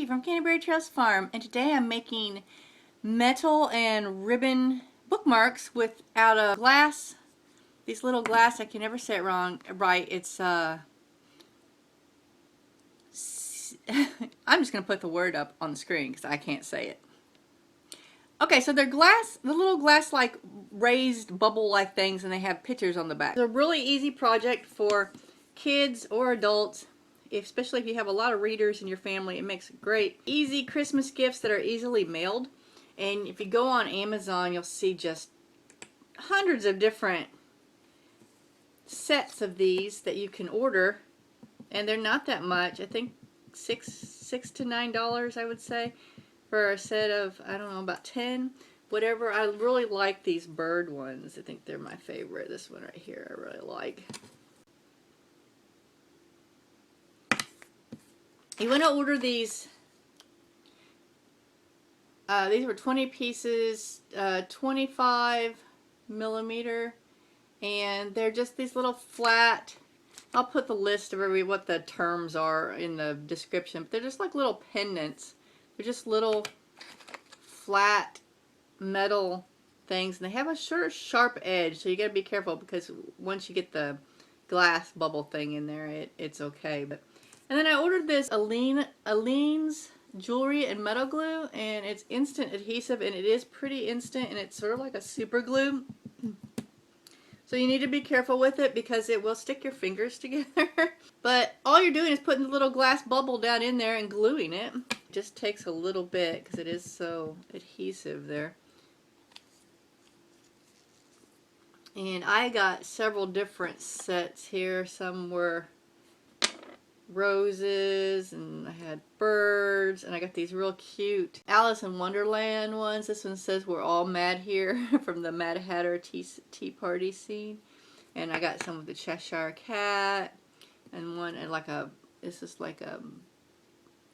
from Canterbury Trails Farm, and today I'm making metal and ribbon bookmarks without a glass. These little glass, I can never say it right. It's I'm just gonna put the word up on the screen because I can't say it. Okay, so they're glass, the little glass like raised bubble like things, and they have pictures on the back. It's a really easy project for kids or adults, especially if you have a lot of readers in your family. It makes great easy Christmas gifts that are easily mailed. And if you go on Amazon, you'll see just hundreds of different sets of these that you can order, and they're not that much. I think $6 to $9, I would say, for a set of, I don't know, about 10, whatever. I really like these bird ones. I think they're my favorite. This one right here I really like. You want to order these. These were 20 pieces, 25 millimeter, and they're just these little flat. I'll put the list of what the terms are in the description. But they're just like little pendants. They're just little flat metal things, and they have a sharp edge, so you got to be careful because once you get the glass bubble thing in there, it's okay. And then I ordered this Aleene's jewelry and metal glue, and it's instant adhesive, and it is pretty instant, and it's sort of like a super glue. So you need to be careful with it because it will stick your fingers together. But all you're doing is putting the little glass bubble down in there and gluing it. It just takes a little bit because it is so adhesive there. And I got several different sets here. Some were roses, and I had birds, and I got these real cute Alice in Wonderland ones. This one says "We're all mad here" from the Mad Hatter tea party scene. And I got some of the Cheshire Cat, and one and this is like a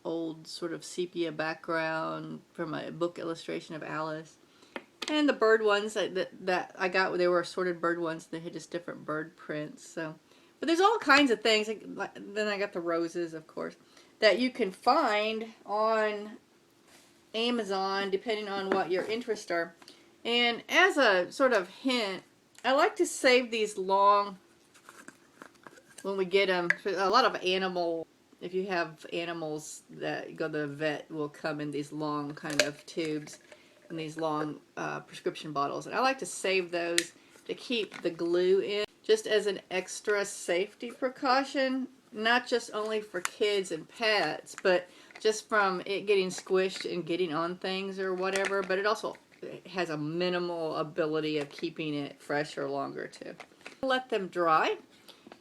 old sort of sepia background from a book illustration of Alice. And the bird ones that I got, they were assorted bird ones. They had just different bird prints. So. But there's all kinds of things. Then I got the roses, of course, that you can find on Amazon depending on what your interests are. And as a sort of hint, I like to save these long when we get them. A lot of if you have animals that go to the vet, will come in these long kind of tubes and these long prescription bottles. And I like to save those to keep the glue in, just as an extra safety precaution, not just only for kids and pets, but just from it getting squished and getting on things or whatever, but it also has a minimal ability of keeping it fresher longer too. Let them dry,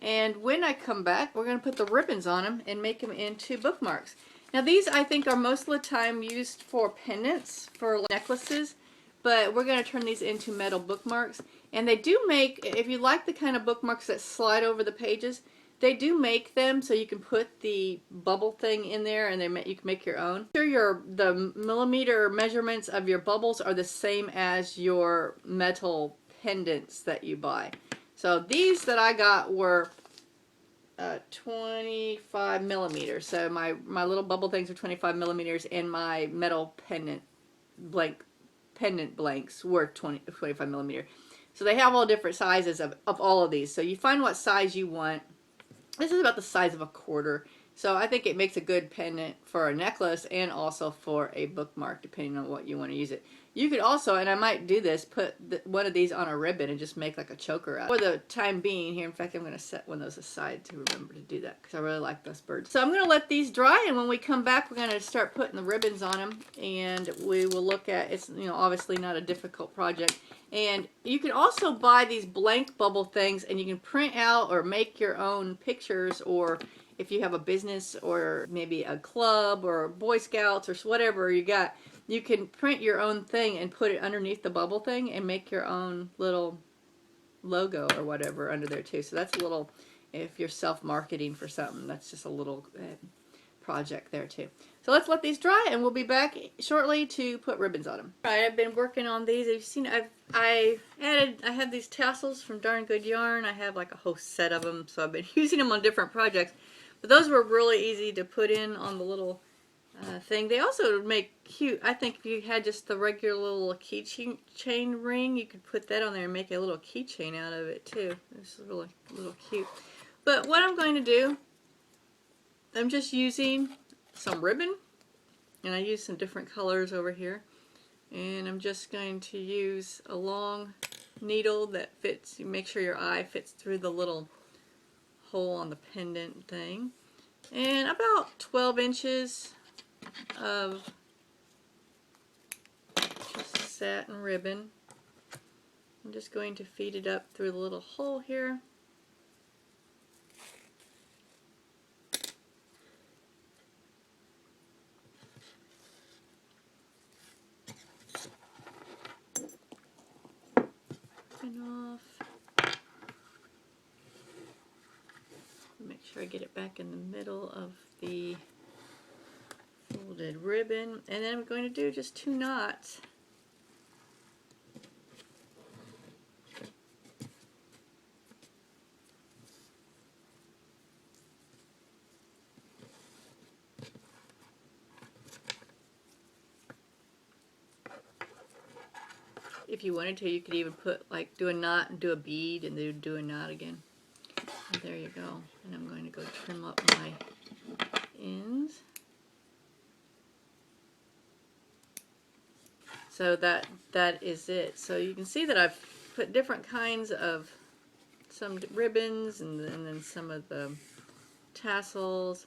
and when I come back, we're going to put the ribbons on them and make them into bookmarks. Now these, I think, are most of the time used for pendants, for necklaces, but we're going to turn these into metal bookmarks. And they do make, if you like the kind of bookmarks that slide over the pages, they do make them so you can put the bubble thing in there, and you can make your own. Sure, the millimeter measurements of your bubbles are the same as your metal pendants that you buy. So these that I got were 25 millimeters. So my little bubble things are 25 millimeters, and my metal pendant blanks were 25 millimeter. So they have all different sizes of all of these. So you find what size you want. This is about the size of a quarter. So I think it makes a good pendant for a necklace and also for a bookmark, depending on what you want to use it. You could also, and I might do this, put one of these on a ribbon and just make like a choker out. For the time being here, in fact, I'm going to set one of those aside to remember to do that because I really like those birds. So I'm going to let these dry, and when we come back, we're going to start putting the ribbons on them, and we will look at, it's obviously not a difficult project. And you can also buy these blank bubble things, and you can print out or make your own pictures, or if you have a business or maybe a club or Boy Scouts or whatever you got, you can print your own thing and put it underneath the bubble thing and make your own little logo or whatever under there too. So that's a little, if you're self-marketing for something, that's just a little project there too. So let's let these dry, and we'll be back shortly to put ribbons on them. All right, I've been working on these. You've seen I have these tassels from Darn Good Yarn. I have like a whole set of them, so I've been using them on different projects. But those were really easy to put in on the little thing. They also make cute, I think if you had just the regular little keychain ring, you could put that on there and make a little keychain out of it too. It's really little cute. But what I'm going to do, I'm just using some ribbon, and I use some different colors over here, and I'm just going to use a long needle that fits. You make sure your eye fits through the little hole on the pendant thing, and about 12 inches of just satin ribbon. I'm just going to feed it up through the little hole here. Off. Make sure I get it back in the middle of the folded ribbon, and then I'm going to do just 2 knots. If you wanted to, you could even put, like, do a knot and do a bead and then do a knot again. And there you go. And I'm going to go trim up my ends. So that is it. So you can see that I've put different kinds of some ribbons and then some of the tassels.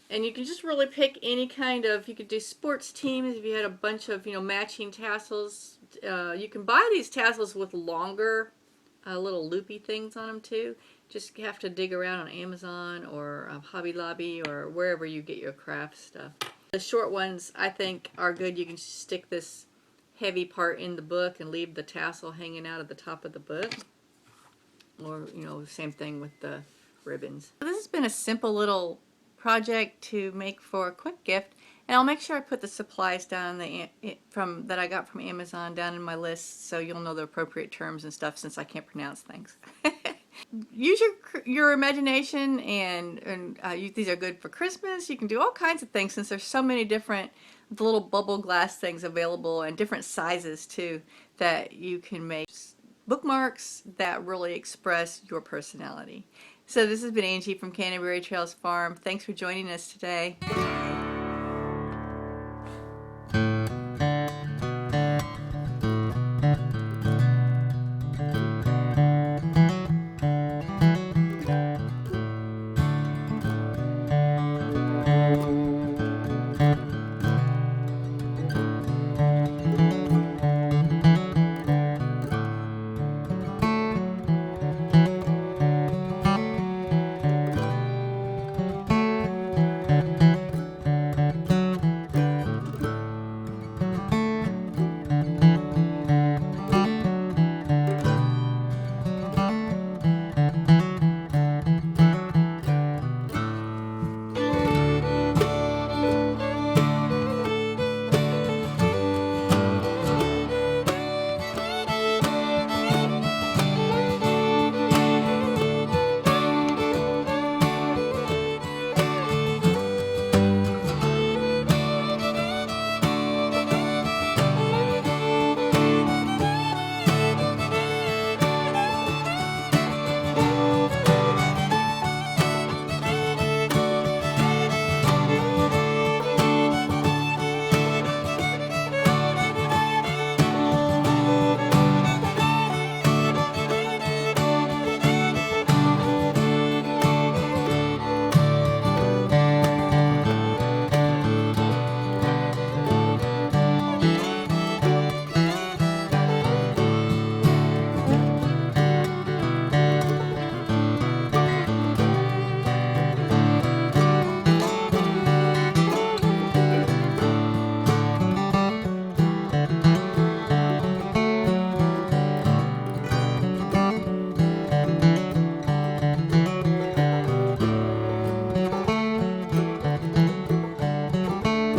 And you can just really pick any kind of, you could do sports teams if you had a bunch of, you know, matching tassels. You can buy these tassels with longer little loopy things on them too. Just have to dig around on Amazon or Hobby Lobby or wherever you get your craft stuff. The short ones I think are good. You can stick this heavy part in the book and leave the tassel hanging out at the top of the book. Or, you know, same thing with the ribbons. This has been a simple little project to make for a quick gift, and I'll make sure I put the supplies down that I got from Amazon down in my list, so you'll know the appropriate terms and stuff since I can't pronounce things. Use your imagination, and these are good for Christmas. You can do all kinds of things since there's so many different little bubble glass things available and different sizes too that you can make bookmarks that really express your personality. So this has been Angie from Canterbury Trails Farm. Thanks for joining us today.